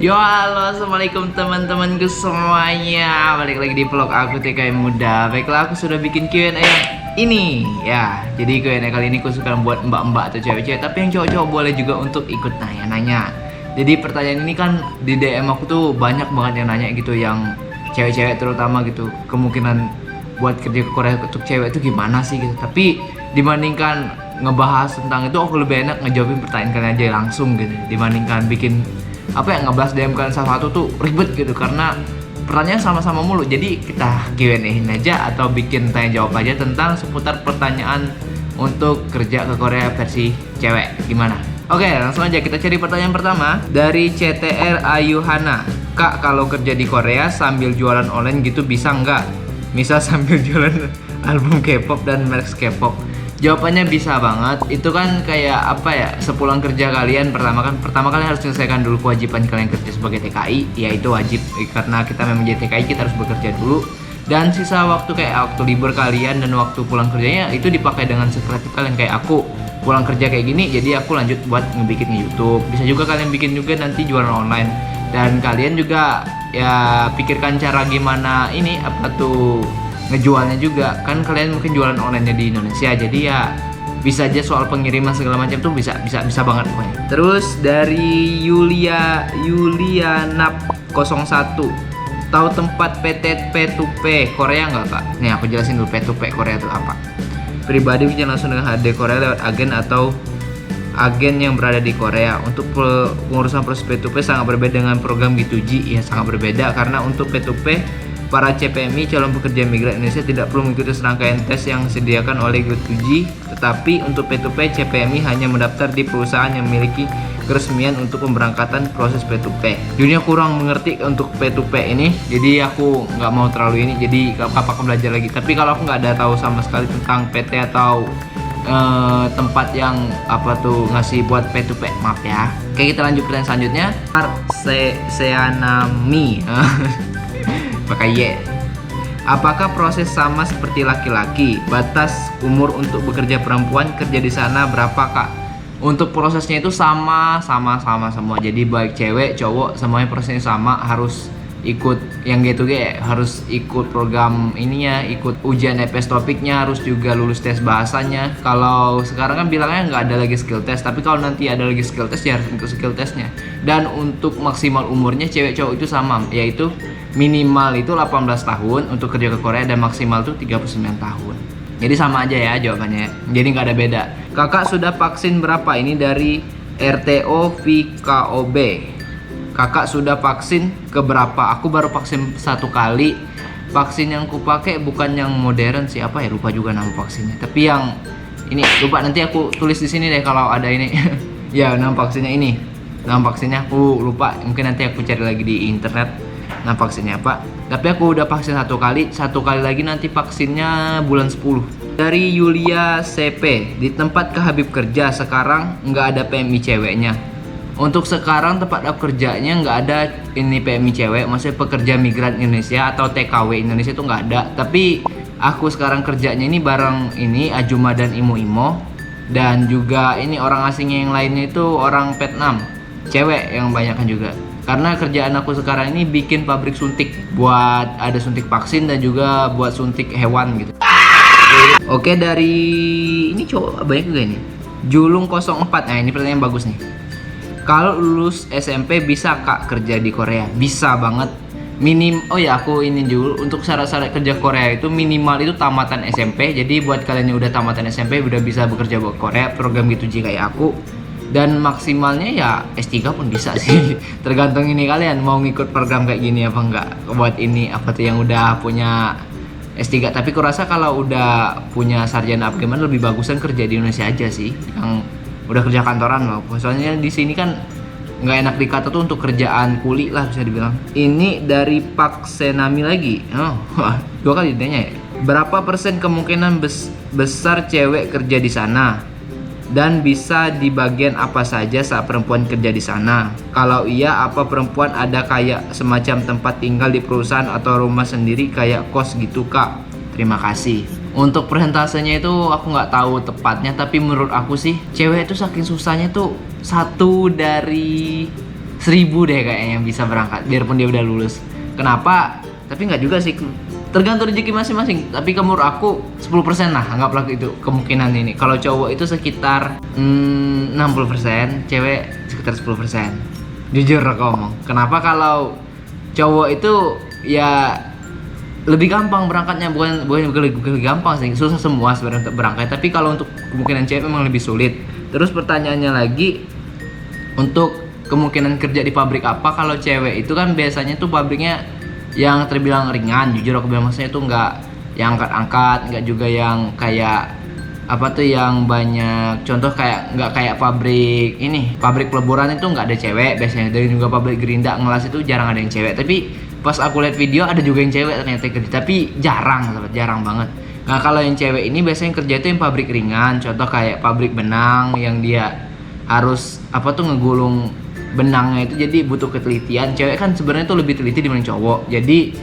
Yo halo, assalamualaikum teman-temanku semuanya. Balik lagi di vlog aku TKI Muda. Baiklah, aku sudah bikin Q&A ini ya. Jadi Q&A kali ini khususkan buat mbak-mbak atau cewek-cewek, tapi yang cowok-cowok boleh juga untuk ikut nanya-nanya. Jadi pertanyaan ini kan di DM aku tuh banyak banget yang nanya gitu, yang cewek-cewek terutama gitu. Kemungkinan buat kerja ke Korea untuk cewek itu gimana sih gitu. Tapi dibandingkan ngebahas tentang itu, aku lebih enak ngejawabin pertanyaan kalian aja langsung gitu, dibandingkan bikin ngebahas DM kalian salah satu tuh ribet gitu, karena pertanyaan sama-sama mulu. Jadi kita Q&A-in aja atau bikin tanya jawab aja tentang seputar pertanyaan untuk kerja ke Korea versi cewek gimana. Oke, langsung aja kita cari pertanyaan pertama dari CTR Ayuhana. Kak, kalau kerja di Korea sambil jualan online gitu bisa nggak? Misal sambil jualan album K-pop dan merch K-pop. Jawabannya bisa banget. Itu kan kayak apa ya, sepulang kerja kalian pertama kali harus selesaikan dulu kewajiban kalian kerja sebagai TKI, yaitu wajib karena kita memang jadi TKI, kita harus bekerja dulu. Dan sisa waktu kayak waktu libur kalian dan waktu pulang kerjanya itu dipakai dengan sekreatif kalian. Kayak aku pulang kerja kayak gini, jadi aku lanjut buat ngebikin YouTube. Bisa juga kalian bikin juga nanti jualan online. Dan kalian juga ya pikirkan cara gimana ini apa tuh ngejualnya juga, kan kalian mungkin jualan online di Indonesia, jadi ya bisa aja soal pengiriman segala macam tuh bisa banget pokoknya. Terus dari Yulianap 01, tahu tempat PT P2P Korea nggak kak? Nih aku jelasin dulu P2P Korea itu apa. Pribadi bisa langsung dengan HD Korea lewat agen atau agen yang berada di Korea. Untuk pengurusan proses P2P sangat berbeda dengan program G2G. Ya sangat berbeda, karena untuk P2P para CPMI calon pekerja migran Indonesia tidak perlu mengikuti serangkaian tes yang disediakan oleh G2G, tetapi untuk P2P CPMI hanya mendaftar di perusahaan yang memiliki keresmian untuk pemberangkatan proses P2P. Dunia kurang mengerti untuk P2P ini, jadi aku nggak mau terlalu ini, jadi apa belajar lagi. Tapi kalau aku nggak ada tahu sama sekali tentang PT atau tempat yang apa tuh ngasih buat P2P, maaf ya. Oke, kita lanjut pertanyaan selanjutnya. Seanami pakai Y. Apakah proses sama seperti laki-laki? Batas umur untuk bekerja perempuan kerja di sana berapa kak? Untuk prosesnya itu sama semua. Jadi baik cewek, cowok semuanya prosesnya sama, harus ikut yang gitu harus ikut program ininya, ikut ujian EPS topiknya, harus juga lulus tes bahasanya. Kalau sekarang kan bilangnya nggak ada lagi skill test, tapi kalau nanti ada lagi skill test ya harus ikut skill testnya. Dan untuk maksimal umurnya cewek cowok itu sama, yaitu minimal itu 18 tahun untuk kerja ke Korea dan maksimal tuh 39 tahun. Jadi sama aja ya jawabannya, jadi nggak ada beda. Kakak sudah vaksin berapa? Ini dari RTO VKOB. Kakak sudah vaksin ke berapa? Aku baru vaksin 1 kali. Vaksin yang kupakai bukan yang modern sih, apa ya, lupa juga nama vaksinnya. Tapi yang ini lupa, nanti aku tulis di sini deh kalau ada ini. Ya, nama vaksinnya ini. Nama vaksinnya aku lupa, mungkin nanti aku cari lagi di internet nama vaksinnya apa. Tapi aku udah vaksin 1 kali, 1 kali lagi nanti vaksinnya bulan 10. Dari Yulia CP, di tempat Kak Habib kerja sekarang nggak ada PMI ceweknya. Untuk sekarang tempat aku kerjanya nggak ada ini PMI cewek, maksudnya pekerja migran Indonesia atau TKW Indonesia itu nggak ada. Tapi aku sekarang kerjanya ini bareng ini Ajuma dan Imo-Imo, dan juga ini orang asingnya yang lainnya itu orang Vietnam, cewek yang banyakan juga. Karena kerjaan aku sekarang ini bikin pabrik suntik, buat ada suntik vaksin dan juga buat suntik hewan gitu. Oke, dari ini cowok banyak juga ini. Julung 04. Nah, ini pertanyaan bagus nih. Kalau lulus SMP bisa kak kerja di Korea? Bisa banget. Oh ya, aku ini dulu untuk syarat-syarat kerja Korea itu minimal itu tamatan SMP. Jadi buat kalian yang udah tamatan SMP udah bisa bekerja buat Korea program G2G kayak aku. Dan maksimalnya ya S3 pun bisa sih. Tergantung ini kalian mau ngikut program kayak gini apa enggak. Buat ini apa tuh yang udah punya S3. Tapi kurasa kalau udah punya sarjana apa gimana lebih bagusan kerja di Indonesia aja sih. Yang udah kerja kantoran loh. Soalnya di sini kan nggak enak dikata tuh untuk kerjaan kuli lah bisa dibilang. Ini dari Pak Senami lagi. Oh, 2 kali ditanya ya. Berapa persen kemungkinan besar cewek kerja di sana? Dan bisa di bagian apa saja saat perempuan kerja di sana? Kalau iya, apa perempuan ada kayak semacam tempat tinggal di perusahaan atau rumah sendiri kayak kos gitu kak? Terima kasih. Untuk persentasenya itu aku nggak tahu tepatnya, tapi menurut aku sih cewek itu saking susahnya tuh 1 dari 1000 deh kayaknya yang bisa berangkat biarpun dia udah lulus. Kenapa? Tapi nggak juga sih, tergantung rezeki masing-masing. Tapi menurut aku 10% lah, anggaplah itu kemungkinan ini. Kalau cowok itu sekitar 60%, cewek sekitar 10%. Jujur aku ngomong. Kenapa? Kalau cowok itu ya lebih gampang berangkatnya, bukan lebih gampang sih, susah semua sebenarnya untuk berangkat. Tapi kalau untuk kemungkinan cewek memang lebih sulit. Terus pertanyaannya lagi, untuk kemungkinan kerja di pabrik apa? Kalau cewek itu kan biasanya tuh pabriknya yang terbilang ringan, jujur aku bilang, maksudnya itu nggak yang angkat-angkat, nggak juga yang kayak apa tuh yang banyak, contoh kayak nggak kayak pabrik ini, pabrik peleburan itu nggak ada cewek biasanya, dan juga pabrik gerinda ngelas itu jarang ada yang cewek. Tapi pas aku lihat video ada juga yang cewek ternyata kerja, tapi jarang banget. Nah kalau yang cewek ini biasanya kerja itu yang pabrik ringan, contoh kayak pabrik benang yang dia harus apa tuh ngegulung benangnya itu, jadi butuh ketelitian. Cewek kan sebenarnya tuh lebih teliti dibanding cowok, jadi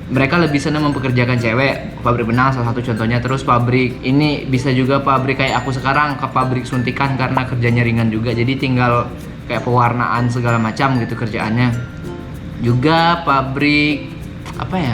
mereka lebih senang mempekerjakan cewek. Pabrik benang salah satu contohnya. Terus pabrik ini bisa juga pabrik kayak aku sekarang, ke pabrik suntikan karena kerjanya ringan juga, jadi tinggal kayak pewarnaan segala macam gitu kerjaannya. Juga pabrik apa ya,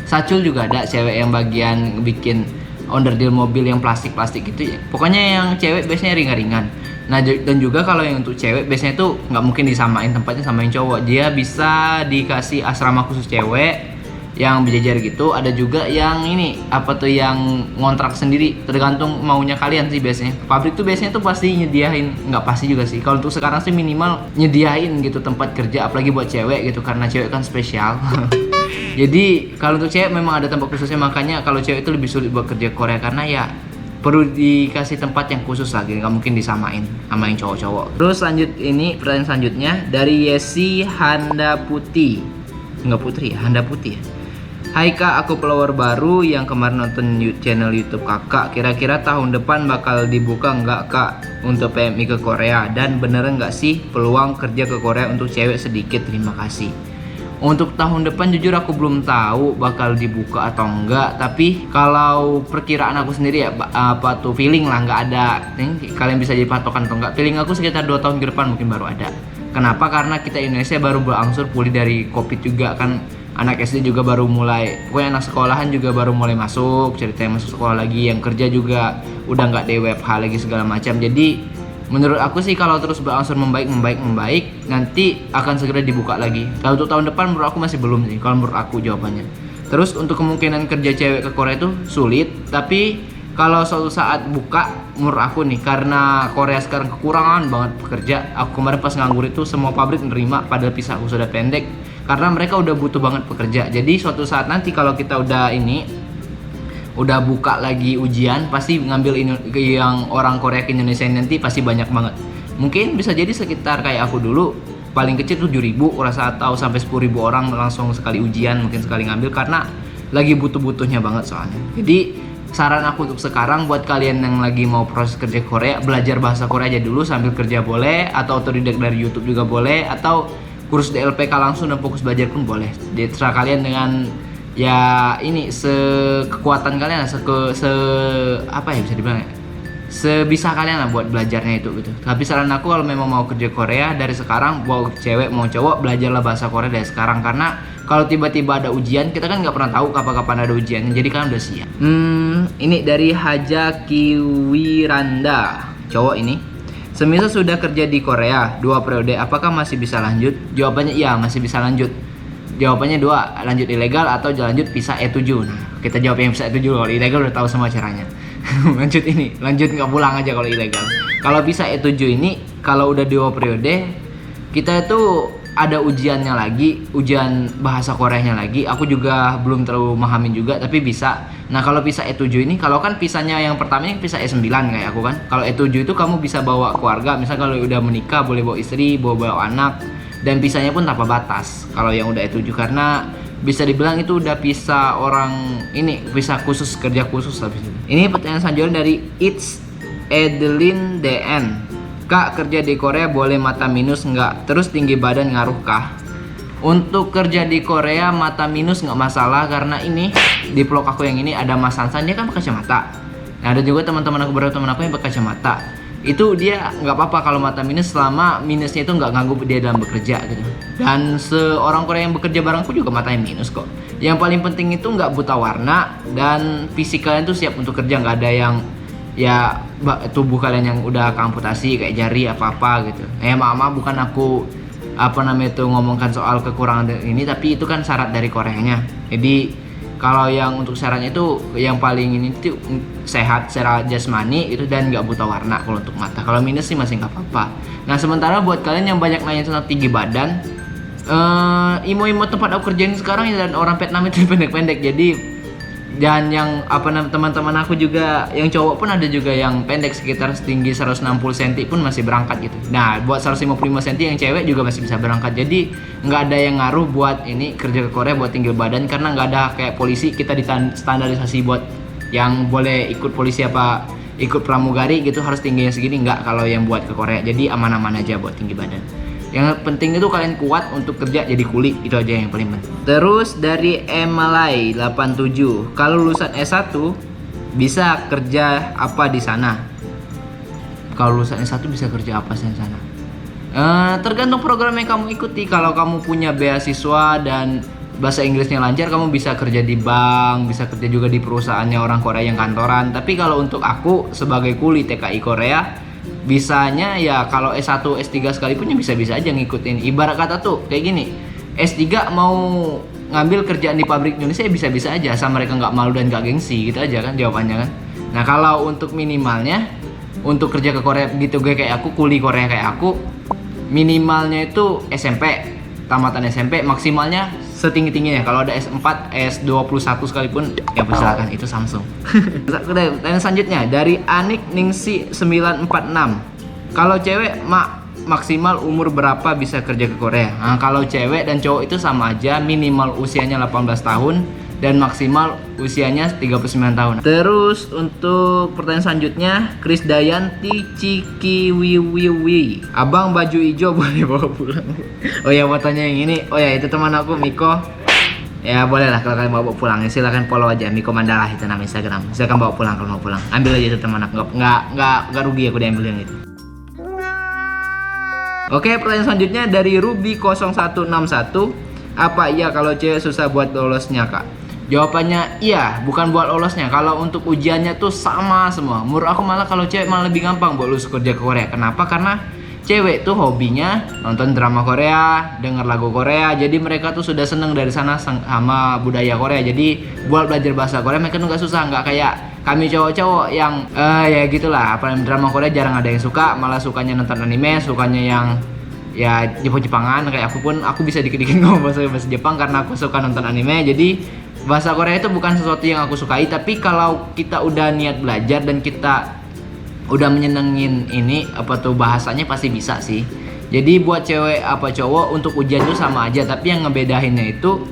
sacul juga ada cewek yang bagian bikin onderdil mobil yang plastik gitu ya. Pokoknya yang cewek biasanya ringan-ringan. Nah dan juga kalau yang untuk cewek biasanya tuh nggak mungkin disamain tempatnya sama yang cowok. Dia bisa dikasih asrama khusus cewek yang berjajar gitu. Ada juga yang ini apa tuh yang ngontrak sendiri, tergantung maunya kalian sih biasanya. Pabrik tuh biasanya tuh pasti nyediain, nggak pasti juga sih. Kalau untuk sekarang sih minimal nyediain gitu tempat kerja, apalagi buat cewek gitu, karena cewek kan spesial. Jadi kalau untuk cewek memang ada tempat khususnya, makanya kalau cewek itu lebih sulit buat kerja Korea karena ya perlu dikasih tempat yang khusus lagi, nggak mungkin disamain sama yang cowok-cowok. Terus lanjut ini pertanyaan selanjutnya dari Yesi Handa Putih, nggak Putri ya, Handa Putih ya. Hai kak, aku follower baru yang kemarin nonton channel YouTube kakak. Kira-kira tahun depan bakal dibuka nggak kak untuk PMI ke Korea? Dan beneran nggak sih peluang kerja ke Korea untuk cewek sedikit? Terima kasih. Untuk tahun depan jujur aku belum tahu bakal dibuka atau enggak. Tapi kalau perkiraan aku sendiri ya, apa tuh feeling lah, nggak ada. Kalian bisa jadi patokan atau enggak. Feeling aku sekitar 2 tahun ke depan mungkin baru ada. Kenapa? Karena kita Indonesia baru berangsur pulih dari COVID juga kan. Anak SD juga baru mulai, pokoknya anak sekolahan juga baru mulai masuk, ceritanya masuk sekolah lagi. Yang kerja juga udah nggak DWFH lagi segala macam. Jadi menurut aku sih kalau terus berangsur membaik, nanti akan segera dibuka lagi. Kalau untuk tahun depan menurut aku masih belum sih, kalau menurut aku jawabannya. Terus untuk kemungkinan kerja cewek ke Korea itu sulit, tapi kalau suatu saat buka, menurut aku nih, karena Korea sekarang kekurangan banget pekerja. Aku kemarin pas nganggur itu semua pabrik nerima padahal visa aku sudah pendek, karena mereka udah butuh banget pekerja. Jadi suatu saat nanti kalau kita udah buka lagi ujian, pasti ngambil yang orang Korea ke Indonesia nanti pasti banyak banget. Mungkin bisa jadi sekitar kayak aku dulu, paling kecil 7.000 rasa, atau sampai 10.000 orang langsung sekali ujian, mungkin sekali ngambil, karena lagi butuh-butuhnya banget soalnya. Jadi saran aku untuk sekarang buat kalian yang lagi mau proses kerja Korea, belajar bahasa Korea aja dulu sambil kerja boleh, atau otodidak dari YouTube juga boleh, atau kursus DLPK langsung dan fokus belajar pun boleh. Jadi terserah kalian dengan ya ini sekekuatan kalian, apa ya bisa dibilang ya, sebisa kalian lah buat belajarnya itu gitu. Tapi saran aku kalau memang mau kerja Korea dari sekarang, mau cewek mau cowok, belajarlah bahasa Korea dari sekarang, karena kalau tiba-tiba ada ujian, kita kan nggak pernah tahu kapan ada ujiannya, jadi kan udah siap. Ini dari Haja Kiwiranda, cowok ini. Semisal sudah kerja di Korea 2 periode, apakah masih bisa lanjut? Jawabannya iya, masih bisa lanjut. Jawabannya 2, lanjut ilegal atau lanjut visa E7. Nah, kita jawab yang visa E7, kalau ilegal udah tahu semua caranya. lanjut nggak pulang aja kalau ilegal. Kalau visa E7 ini, kalau udah 2 periode, kita itu ada ujiannya lagi, ujian bahasa Koreanya lagi. Aku juga belum terlalu memahamin juga, tapi bisa. Nah kalau visa E7 ini, kalau kan visanya yang pertama ini visa E9 kayak aku kan. Kalau E7 itu kamu bisa bawa keluarga, misal kalau udah menikah boleh bawa istri, bawa anak, dan visanya pun tanpa batas. Kalau yang udah E7, karena bisa dibilang itu udah visa orang ini, visa khusus, kerja khusus habis itu. Ini pertanyaan selanjutnya dari It's Edelin DN. Kak, kerja di Korea boleh mata minus nggak? Terus tinggi badan ngaruh kah? Untuk kerja di Korea mata minus nggak masalah, karena ini di vlog aku yang ini ada Mas Sansan, dia kan pakai kacamata. Nah ada juga teman-teman aku, beberapa teman aku yang pakai kacamata. itu dia nggak apa-apa kalau mata minus selama minusnya itu nggak ganggu dia dalam bekerja gitu. Dan seorang Korea yang bekerja barengku juga matanya minus kok. Yang paling penting itu nggak buta warna dan fisik kalian tuh siap untuk kerja, nggak ada yang ya tubuh kalian yang udah keamputasi kayak jari apa-apa gitu. Maaf bukan aku apa namanya itu ngomongkan soal kekurangan ini, tapi itu kan syarat dari Koreanya. Jadi kalau yang untuk syaratnya itu yang paling ini tuh sehat secara jasmani itu dan nggak buta warna kalau untuk mata. Kalau minus sih masih nggak apa-apa. Nah sementara buat kalian yang banyak nanya tentang tinggi badan, imo-imo tempat aku kerjain sekarang ya dan orang Vietnam itu pendek-pendek. Jadi dan yang teman-teman aku juga yang cowok pun ada juga yang pendek sekitar setinggi 160 cm pun masih berangkat gitu. Nah buat 155 cm yang cewek juga masih bisa berangkat. Jadi nggak ada yang ngaruh buat ini kerja ke Korea buat tinggi badan, karena nggak ada kayak polisi kita standarisasi buat yang boleh ikut polisi apa ikut pramugari gitu harus tingginya segini. Nggak kalau yang buat ke Korea. Jadi aman-aman aja buat tinggi badan. Yang penting itu kalian kuat untuk kerja jadi kuli, itu aja yang paling penting. Terus dari Emalai 87, kalau lulusan S1 bisa kerja apa di sana? Kalau lulusan S1 bisa kerja apa di sana? Tergantung program yang kamu ikuti. Kalau kamu punya beasiswa dan bahasa Inggrisnya lancar, kamu bisa kerja di bank, bisa kerja juga di perusahaannya orang Korea yang kantoran. Tapi kalau untuk aku sebagai kuli TKI Korea, bisanya ya kalau S1, S3 sekalipun ya bisa-bisa aja ngikutin. Ibarat kata tuh kayak gini, S3 mau ngambil kerjaan di pabrik Indonesia ya bisa-bisa aja, asal mereka nggak malu dan nggak gengsi, gitu aja kan jawabannya kan. Nah kalau untuk minimalnya untuk kerja ke Korea gitu kayak aku, kuli Korea kayak aku, minimalnya itu SMP, tamatan SMP, maksimalnya setinggi-tingginya. Kalau ada S4, S21 sekalipun ya persilakan, itu Samsung. Pertanyaan selanjutnya dari Anik Ningsi 946. Kalau cewek maksimal umur berapa bisa kerja ke Korea? Nah, kalau cewek dan cowok itu sama aja, minimal usianya 18 tahun dan maksimal usianya 39 tahun. Terus untuk pertanyaan selanjutnya, Kris Dayanti Cikiwiwiwi. Abang baju hijau boleh bawa pulang? Oh ya, mau tanya yang ini. Oh ya, itu teman aku Miko. Ya boleh lah kalau kalian bawa pulang. Silakan follow aja Miko Mandala, itu nama Instagram. Silakan bawa pulang kalau mau pulang. Ambil aja itu teman aku. Nggak rugi aku diambil yang itu. Oke, pertanyaan selanjutnya dari Ruby 0161. Apa iya kalau cewek susah buat lolosnya, Kak? Jawabannya iya, bukan buat lolosnya. Kalau untuk ujiannya tuh sama semua. Menurut aku malah kalau cewek malah lebih gampang buat lulus kerja ke Korea. Kenapa? Karena cewek tuh hobinya nonton drama Korea, denger lagu Korea. Jadi mereka tuh sudah seneng dari sana sama budaya Korea. Jadi buat belajar bahasa Korea mereka tuh nggak susah, nggak kayak kami cowok-cowok yang ya gitulah. Apa drama Korea jarang ada yang suka, malah sukanya nonton anime, sukanya yang ya Jepang-Jepangan. Kayak aku bisa dikit-dikit ngomong bahasa Jepang karena aku suka nonton anime. Jadi bahasa Korea itu bukan sesuatu yang aku sukai, tapi kalau kita udah niat belajar dan kita udah menyenengin ini apa tuh bahasanya pasti bisa sih. Jadi buat cewek apa cowok untuk ujian itu sama aja, tapi yang ngebedainnya itu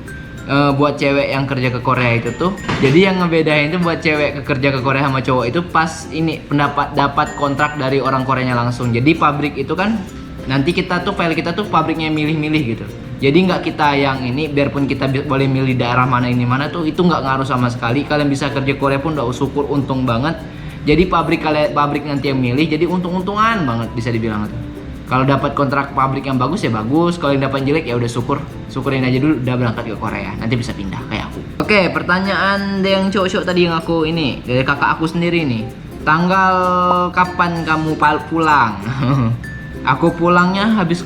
buat cewek yang kerja ke Korea itu tuh, jadi yang ngebedain itu buat cewek kerja ke Korea sama cowok itu pas ini dapat kontrak dari orang Koreanya langsung. Jadi pabrik itu kan nanti kita tuh file kita tuh pabriknya milih-milih gitu. Jadi nggak kita yang ini, biarpun kita boleh milih daerah mana ini mana tuh, itu nggak ngaruh sama sekali. Kalian bisa kerja Korea pun udah syukur, untung banget. Jadi pabrik nanti yang milih, jadi untung-untungan banget bisa dibilang tuh. Kalau dapat kontrak pabrik yang bagus ya bagus, kalau yang dapat jelek ya udah syukurin aja dulu, udah berangkat ke Korea. Nanti bisa pindah kayak aku. Oke, pertanyaan yang cowok-cowok tadi yang aku ini dari kakak aku sendiri nih. Tanggal kapan kamu pulang? Aku pulangnya habis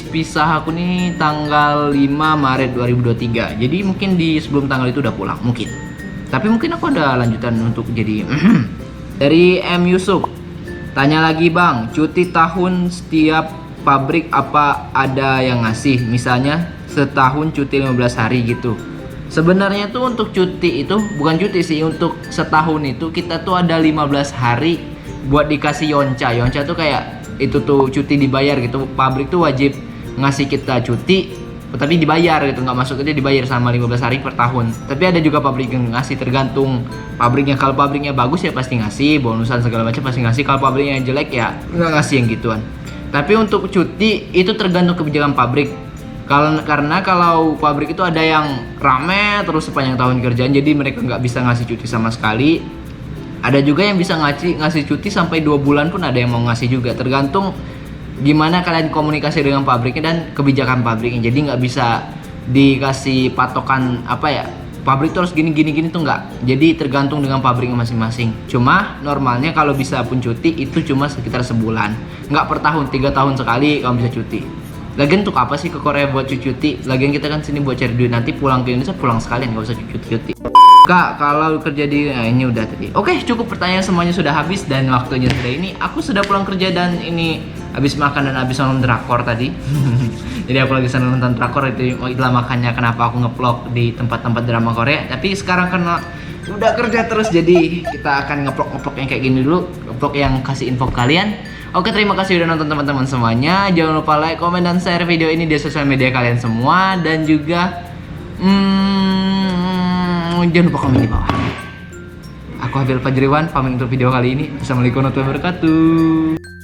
pisah aku nih tanggal 5 Maret 2023. Jadi mungkin di sebelum tanggal itu udah pulang mungkin. Tapi mungkin aku ada lanjutan untuk jadi dari M Yusuf. Tanya lagi bang, cuti tahun setiap pabrik apa ada yang ngasih? Misalnya setahun cuti 15 hari gitu. Sebenarnya tuh untuk cuti itu bukan cuti sih, untuk setahun itu kita tuh ada 15 hari buat dikasih yonca. Yonca tuh kayak itu tuh cuti dibayar gitu. Pabrik tuh wajib ngasih kita cuti tapi dibayar gitu, nggak masuk aja dibayar sama 15 hari per tahun. Tapi ada juga pabrik yang ngasih, tergantung pabriknya. Kalau pabriknya bagus ya pasti ngasih bonusan segala macam, pasti ngasih. Kalau pabriknya jelek ya nggak ngasih yang gituan. Tapi untuk cuti itu tergantung kebijakan pabrik. Karena kalau pabrik itu ada yang rame terus sepanjang tahun kerjaan, jadi mereka nggak bisa ngasih cuti sama sekali. Ada juga yang bisa ngasih cuti sampai 2 bulan pun ada yang mau ngasih juga, tergantung gimana kalian komunikasi dengan pabriknya dan kebijakan pabriknya. Jadi nggak bisa dikasih patokan apa ya, pabrik terus gini tuh nggak. Jadi tergantung dengan pabriknya masing-masing. Cuma normalnya kalau bisa pun cuti itu cuma sekitar sebulan, nggak per tahun. 3 tahun sekali kamu bisa cuti. Lagian untuk apa sih ke Korea buat cuti? Lagian kita kan sini buat cari duit, nanti pulang ke Indonesia pulang sekalian, nggak usah cuti. Kak, kalau kerja di ini udah tadi. Oke, cukup pertanyaan semuanya sudah habis dan waktunya sudah ini. Aku sudah pulang kerja dan ini habis makan dan habis nonton drakor tadi. Jadi aku lagi senang nonton drakor, itulah makanya kenapa aku nge-vlog di tempat-tempat drama Korea. Tapi sekarang karena udah kerja terus, jadi kita akan nge-vlog yang kayak gini dulu, vlog yang kasih info ke kalian. Oke, terima kasih udah nonton teman-teman semuanya. Jangan lupa like, komen, dan share video ini di sosial media kalian semua. Dan juga jangan lupa komen di bawah. Aku Habil Fajriwan, pamit untuk video kali ini. Assalamualaikum warahmatullahi wabarakatuh.